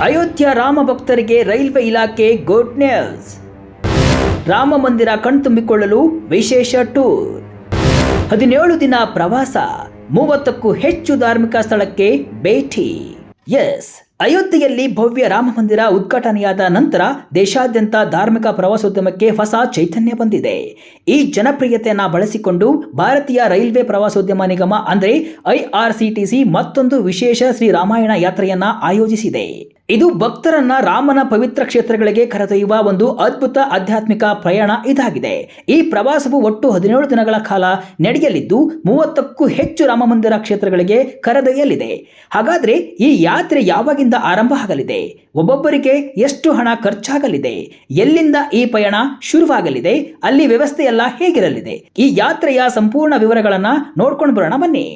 ಅಯೋಧ್ಯ ರಾಮ ಭಕ್ತರಿಗೆ ರೈಲ್ವೆ ಇಲಾಖೆ good news. Rama ಮಂದಿರ ಕಣ್ತುಂಬಿಕೊಳ್ಳಲು ವಿಶೇಷ ಟೂರ್, 17 ದಿನ ಪ್ರವಾಸ, 30ಕ್ಕೂ ಹೆಚ್ಚು ಧಾರ್ಮಿಕ ಸ್ಥಳಕ್ಕೆ ಭೇಟಿ. ಎಸ್, ಅಯೋಧ್ಯೆಯಲ್ಲಿ ಭವ್ಯ ರಾಮ ಮಂದಿರ ಉದ್ಘಾಟನೆಯಾದ ನಂತರ ದೇಶಾದ್ಯಂತ ಧಾರ್ಮಿಕ ಪ್ರವಾಸೋದ್ಯಮಕ್ಕೆ ಹೊಸ ಚೈತನ್ಯ ಬಂದಿದೆ. ಈ ಜನಪ್ರಿಯತೆಯನ್ನು ಬಳಸಿಕೊಂಡು ಭಾರತೀಯ ರೈಲ್ವೆ ಪ್ರವಾಸೋದ್ಯಮ ನಿಗಮ ಅಂದರೆ IRCTC ಮತ್ತೊಂದು ವಿಶೇಷ ಶ್ರೀರಾಮಾಯಣ ಯಾತ್ರೆಯನ್ನ ಆಯೋಜಿಸಿದೆ. ಇದು ಭಕ್ತರನ್ನ ರಾಮನ ಪವಿತ್ರ ಕ್ಷೇತ್ರಗಳಿಗೆ ಕರೆದೊಯ್ಯುವ ಒಂದು ಅದ್ಭುತ ಆಧ್ಯಾತ್ಮಿಕ ಪ್ರಯಾಣ ಇದಾಗಿದೆ. ಈ ಪ್ರವಾಸವು ಒಟ್ಟು 17 ದಿನಗಳ ಕಾಲ ನಡೆಯಲಿದ್ದು 30ಕ್ಕೂ ಹೆಚ್ಚು ರಾಮ ಮಂದಿರ ಕ್ಷೇತ್ರಗಳಿಗೆ ಕರೆದೊಯ್ಯಲಿದೆ. ಹಾಗಾದ್ರೆ ಈ ಯಾತ್ರೆ ಯಾವಾಗಿಂದ ಆರಂಭ ಆಗಲಿದೆ? ಒಬ್ಬೊಬ್ಬರಿಗೆ ಎಷ್ಟು ಹಣ ಖರ್ಚಾಗಲಿದೆ? ಎಲ್ಲಿಂದ ಈ ಪಯಣ ಶುರುವಾಗಲಿದೆ? ಅಲ್ಲಿ ವ್ಯವಸ್ಥೆ ಎಲ್ಲ ಹೇಗಿರಲಿದೆ? ಈ ಯಾತ್ರೆಯ ಸಂಪೂರ್ಣ ವಿವರಗಳನ್ನ ನೋಡ್ಕೊಂಡು ಬರೋಣ ಬನ್ನಿ.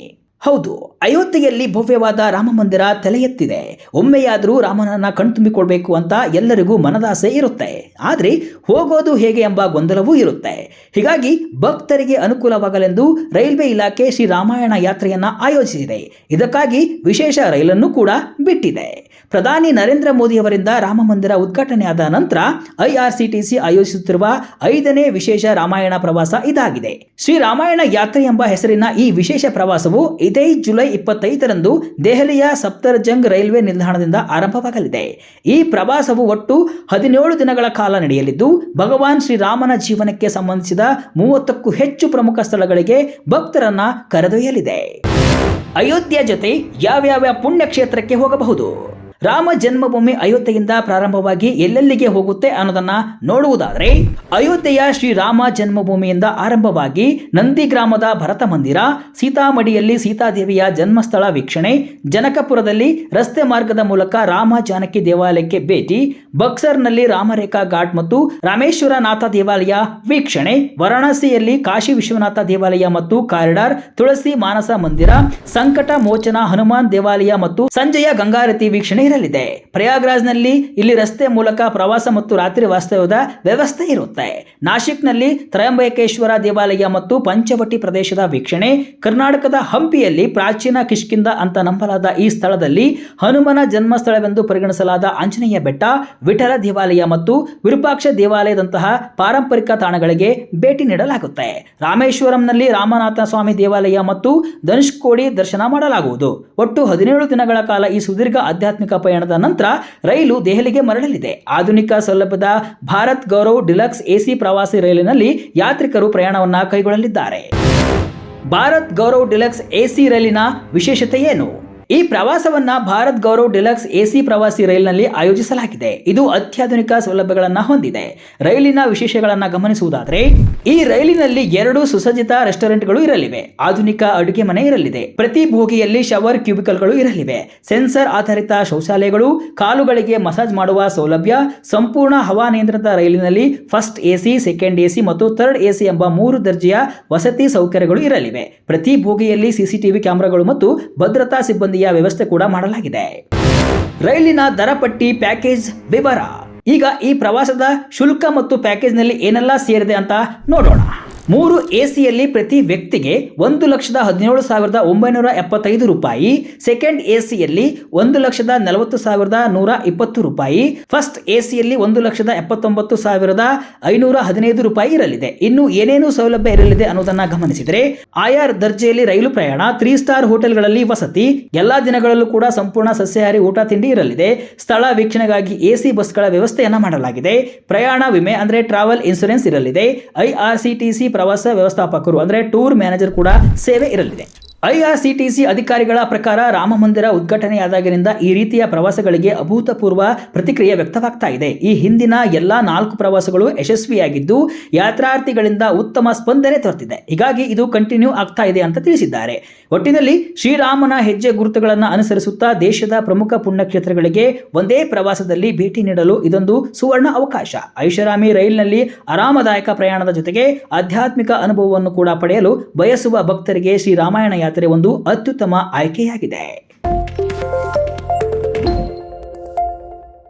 ಹೌದು, ಅಯೋಧ್ಯೆಯಲ್ಲಿ ಭವ್ಯವಾದ ರಾಮ ಮಂದಿರ ತಲೆ ಎತ್ತಿದೆ. ಒಮ್ಮೆಯಾದರೂ ರಾಮನನ್ನ ಕಣ್ತುಂಬಿಕೊಳ್ಬೇಕು ಅಂತ ಎಲ್ಲರಿಗೂ ಮನದಾಸೆ ಇರುತ್ತೆ. ಆದರೆ ಹೋಗೋದು ಹೇಗೆ ಎಂಬ ಗೊಂದಲವೂ ಇರುತ್ತೆ. ಹೀಗಾಗಿ ಭಕ್ತರಿಗೆ ಅನುಕೂಲವಾಗಲೆಂದು ರೈಲ್ವೆ ಇಲಾಖೆ ಶ್ರೀರಾಮಾಯಣ ಯಾತ್ರೆಯನ್ನ ಆಯೋಜಿಸಿದೆ. ಇದಕ್ಕಾಗಿ ವಿಶೇಷ ರೈಲನ್ನು ಕೂಡ ಬಿಟ್ಟಿದೆ. ಪ್ರಧಾನಿ ನರೇಂದ್ರ ಮೋದಿ ಅವರಿಂದ ರಾಮ ಮಂದಿರ ಉದ್ಘಾಟನೆಯಾದ ನಂತರ IRCTC ಆಯೋಜಿಸುತ್ತಿರುವ 5ನೇ ವಿಶೇಷ ರಾಮಾಯಣ ಪ್ರವಾಸ ಇದಾಗಿದೆ. ಶ್ರೀರಾಮಾಯಣ ಯಾತ್ರೆ ಎಂಬ ಹೆಸರಿನ ಈ ವಿಶೇಷ ಪ್ರವಾಸವು ಇದೇ ಜುಲೈ 25ರಂದು ದೆಹಲಿಯ ಸಫ್ದರ್ಜಂಗ್ ರೈಲ್ವೆ ನಿಲ್ದಾಣದಿಂದ ಆರಂಭವಾಗಲಿದೆ. ಈ ಪ್ರವಾಸವು ಒಟ್ಟು 17 ದಿನಗಳ ಕಾಲ ನಡೆಯಲಿದ್ದು ಭಗವಾನ್ ಶ್ರೀರಾಮನ ಜೀವನಕ್ಕೆ ಸಂಬಂಧಿಸಿದ 30ಕ್ಕೂ ಹೆಚ್ಚು ಪ್ರಮುಖ ಸ್ಥಳಗಳಿಗೆ ಭಕ್ತರನ್ನ ಕರೆದೊಯ್ಯಲಿದೆ. ಅಯೋಧ್ಯೆ ಜೊತೆ ಯಾವ್ಯಾವ ಪುಣ್ಯಕ್ಷೇತ್ರಕ್ಕೆ ಹೋಗಬಹುದು? ರಾಮ ಜನ್ಮಭೂಮಿ ಅಯೋಧ್ಯೆಯಿಂದ ಪ್ರಾರಂಭವಾಗಿ ಎಲ್ಲೆಲ್ಲಿಗೆ ಹೋಗುತ್ತೆ ಅನ್ನೋದನ್ನ ನೋಡುವುದಾದರೆ, ಅಯೋಧ್ಯೆಯ ಶ್ರೀರಾಮ ಜನ್ಮಭೂಮಿಯಿಂದ ಆರಂಭವಾಗಿ ನಂದಿ ಗ್ರಾಮದ ಭರತ ಮಂದಿರ, ಸೀತಾಮಡಿಯಲ್ಲಿ ಸೀತಾದೇವಿಯ ಜನ್ಮಸ್ಥಳ ವೀಕ್ಷಣೆ, ಜನಕಪುರದಲ್ಲಿ ರಸ್ತೆ ಮಾರ್ಗದ ಮೂಲಕ ರಾಮ ಜಾನಕಿ ದೇವಾಲಯಕ್ಕೆ ಭೇಟಿ, ಬಕ್ಸರ್ನಲ್ಲಿ ರಾಮರೇಖಾ ಘಾಟ್ ಮತ್ತು ರಾಮೇಶ್ವರನಾಥ ದೇವಾಲಯ ವೀಕ್ಷಣೆ, ವಾರಾಣಸಿಯಲ್ಲಿ ಕಾಶಿ ವಿಶ್ವನಾಥ ದೇವಾಲಯ ಮತ್ತು ಕಾರಿಡಾರ್, ತುಳಸಿ ಮಾನಸ ಮಂದಿರ, ಸಂಕಟ ಮೋಚನ ಹನುಮಾನ್ ದೇವಾಲಯ ಮತ್ತು ಸಂಜೆಯ ಗಂಗಾರತಿ ವೀಕ್ಷಣೆ ಇರಲಿದೆ. ಪ್ರಯಾಗ್ರಾಜ್ನಲ್ಲಿ ಇಲ್ಲಿ ರಸ್ತೆ ಮೂಲಕ ಪ್ರವಾಸ ಮತ್ತು ರಾತ್ರಿ ವಾಸ್ತವ್ಯದ ವ್ಯವಸ್ಥೆ ಇರುತ್ತೆ. ನಾಶಿಕ್ನಲ್ಲಿ ತ್ರಯಂಬಕೇಶ್ವರ ದೇವಾಲಯ ಮತ್ತು ಪಂಚವಟಿ ಪ್ರದೇಶದ ವೀಕ್ಷಣೆ, ಕರ್ನಾಟಕದ ಹಂಪಿಯಲ್ಲಿ ಪ್ರಾಚೀನ ಕಿಷ್ಕಿಂಧ ಅಂತ ನಂಬಲಾದ ಈ ಸ್ಥಳದಲ್ಲಿ ಹನುಮನ ಜನ್ಮಸ್ಥಳವೆಂದು ಪರಿಗಣಿಸಲಾದ ಆಂಜನೇಯ ಬೆಟ್ಟ, ವಿಠಲ ದೇವಾಲಯ ಮತ್ತು ವಿರೂಪಾಕ್ಷ ದೇವಾಲಯದಂತಹ ಪಾರಂಪರಿಕ ತಾಣಗಳಿಗೆ ಭೇಟಿ ನೀಡಲಾಗುತ್ತೆ. ರಾಮೇಶ್ವರಂನಲ್ಲಿ ರಾಮನಾಥ ಸ್ವಾಮಿ ದೇವಾಲಯ ಮತ್ತು ಧನುಷ್ಕೋಡಿ ದರ್ಶನ ಮಾಡಲಾಗುವುದು. ಒಟ್ಟು 17 ದಿನಗಳ ಕಾಲ ಈ ಸುದೀರ್ಘ ಆಧ್ಯಾತ್ಮಿಕ ಪಯಣದ ನಂತರ ರೈಲು ದೆಹಲಿಗೆ ಮರಳಲಿದೆ. ಆಧುನಿಕ ಸೌಲಭ್ಯದ ಭಾರತ್ ಗೌರವ್ ಡಿಲಕ್ಸ್ AC ಪ್ರವಾಸಿ ರೈಲಿನಲ್ಲಿ ಯಾತ್ರಿಕರು ಪ್ರಯಾಣವನ್ನ ಕೈಗೊಳ್ಳಲಿದ್ದಾರೆ. ಭಾರತ್ ಗೌರವ್ ಡಿಲಕ್ಸ್ AC ರೈಲಿನ ವಿಶೇಷತೆ ಏನು? ಈ ಪ್ರವಾಸವನ್ನ ಭಾರತ್ ಗೌರವ್ ಡಿಲಕ್ಸ್ AC ಪ್ರವಾಸಿ ರೈಲಿನಲ್ಲಿ ಆಯೋಜಿಸಲಾಗಿದೆ. ಇದು ಅತ್ಯಾಧುನಿಕ ಸೌಲಭ್ಯಗಳನ್ನು ಹೊಂದಿದೆ. ರೈಲಿನ ವಿಶೇಷಗಳನ್ನು ಗಮನಿಸುವುದಾದರೆ, ಈ ರೈಲಿನಲ್ಲಿ 2 ಸುಸಜ್ಜಿತ ರೆಸ್ಟೋರೆಂಟ್ಗಳು ಇರಲಿವೆ. ಆಧುನಿಕ ಅಡುಗೆ ಮನೆ ಇರಲಿದೆ. ಪ್ರತಿ ಬೋಗಿಯಲ್ಲಿ ಶವರ್ ಕ್ಯೂಬಿಕಲ್ಗಳು ಇರಲಿವೆ. ಸೆನ್ಸರ್ ಆಧಾರಿತ ಶೌಚಾಲಯಗಳು, ಕಾಲುಗಳಿಗೆ ಮಸಾಜ್ ಮಾಡುವ ಸೌಲಭ್ಯ, ಸಂಪೂರ್ಣ ಹವಾನಿಯಂತ್ರಿತ ರೈಲಿನಲ್ಲಿ ಫಸ್ಟ್ AC, ಸೆಕೆಂಡ್ AC ಮತ್ತು ಥರ್ಡ್ AC ಎಂಬ 3 ದರ್ಜೆಯ ವಸತಿ ಸೌಕರ್ಯಗಳು ಇರಲಿವೆ. ಪ್ರತಿ ಬೋಗಿಯಲ್ಲಿ CCTV ಕ್ಯಾಮೆರಾಗಳು ಮತ್ತು ಭದ್ರತಾ ಸಿಬ್ಬಂದಿ ವ್ಯವಸ್ಥೆ ಕೂಡ ಮಾಡಲಾಗಿದೆ. ರೈಲಿನ ದರ ಪಟ್ಟಿ, ಪ್ಯಾಕೇಜ್ ವಿವರ. ಈಗ ಈ ಪ್ರವಾಸದ ಶುಲ್ಕ ಮತ್ತು ಪ್ಯಾಕೇಜ್ನಲ್ಲಿ ಏನೆಲ್ಲ ಸೇರಿದೆ ಅಂತ ನೋಡೋಣ. 3 ACಯಲ್ಲಿ ಪ್ರತಿ ವ್ಯಕ್ತಿಗೆ 1,17,975 ರೂಪಾಯಿ, ಸೆಕೆಂಡ್ ACಯಲ್ಲಿ 1,40,120 ರೂಪಾಯಿ, ಫಸ್ಟ್ ACಯಲ್ಲಿ 1,79,515 ರೂಪಾಯಿ ಇರಲಿದೆ. ಇನ್ನು ಏನೇನು ಸೌಲಭ್ಯ ಇರಲಿದೆ ಅನ್ನೋದನ್ನ ಗಮನಿಸಿದರೆ, ಆಯಾ ದರ್ಜೆಯಲ್ಲಿ ರೈಲು ಪ್ರಯಾಣ, 3 ಸ್ಟಾರ್ ಹೋಟೆಲ್ಗಳಲ್ಲಿ ವಸತಿ, ಎಲ್ಲಾ ದಿನಗಳಲ್ಲೂ ಕೂಡ ಸಂಪೂರ್ಣ ಸಸ್ಯಾಹಾರಿ ಊಟ ತಿಂಡಿ ಇರಲಿದೆ. ಸ್ಥಳ ವೀಕ್ಷಣೆಗಾಗಿ AC ಬಸ್ಗಳ ವ್ಯವಸ್ಥೆಯನ್ನ ಮಾಡಲಾಗಿದೆ. ಪ್ರಯಾಣ ವಿಮೆ ಅಂದ್ರೆ ಟ್ರಾವೆಲ್ ಇನ್ಶೂರೆನ್ಸ್ ಇರಲಿದೆ. IRCTC ಪ್ರವಾಸ ವ್ಯವಸ್ಥಾಪಕರು ಅಂದ್ರೆ ಟೂರ್ ಮ್ಯಾನೇಜರ್ ಕೂಡ ಸೇವೆ ಇರಲಿದೆ. IRCTC ಅಧಿಕಾರಿಗಳ ಪ್ರಕಾರ ರಾಮ ಮಂದಿರ ಉದ್ಘಾಟನೆಯಾದಾಗಿನಿಂದ ಈ ರೀತಿಯ ಪ್ರವಾಸಗಳಿಗೆ ಅಭೂತಪೂರ್ವ ಪ್ರತಿಕ್ರಿಯೆ ವ್ಯಕ್ತವಾಗ್ತಾ ಇದೆ. ಈ ಹಿಂದಿನ ಎಲ್ಲಾ 4 ಪ್ರವಾಸಗಳು ಯಶಸ್ವಿಯಾಗಿದ್ದು ಯಾತ್ರಾರ್ಥಿಗಳಿಂದ ಉತ್ತಮ ಸ್ಪಂದನೆ ದೊರೆತಿದೆ. ಹೀಗಾಗಿ ಇದು ಕಂಟಿನ್ಯೂ ಆಗ್ತಾ ಇದೆ ಅಂತ ತಿಳಿಸಿದ್ದಾರೆ. ಒಟ್ಟಿನಲ್ಲಿ ಶ್ರೀರಾಮನ ಹೆಜ್ಜೆ ಗುರುತುಗಳನ್ನು ಅನುಸರಿಸುತ್ತಾ ದೇಶದ ಪ್ರಮುಖ ಪುಣ್ಯಕ್ಷೇತ್ರಗಳಿಗೆ ಒಂದೇ ಪ್ರವಾಸದಲ್ಲಿ ಭೇಟಿ ನೀಡಲು ಇದೊಂದು ಸುವರ್ಣ ಅವಕಾಶ. ಐಷಾರಾಮಿ ರೈಲಿನಲ್ಲಿ ಆರಾಮದಾಯಕ ಪ್ರಯಾಣದ ಜೊತೆಗೆ ಆಧ್ಯಾತ್ಮಿಕ ಅನುಭವವನ್ನು ಕೂಡ ಪಡೆಯಲು ಬಯಸುವ ಭಕ್ತರಿಗೆ ಶ್ರೀರಾಮಾಯಣ ಯಾತ್ರೆ ಒಂದು ಅತ್ಯುತ್ತಮ ಆಯ್ಕೆಯಾಗಿದೆ.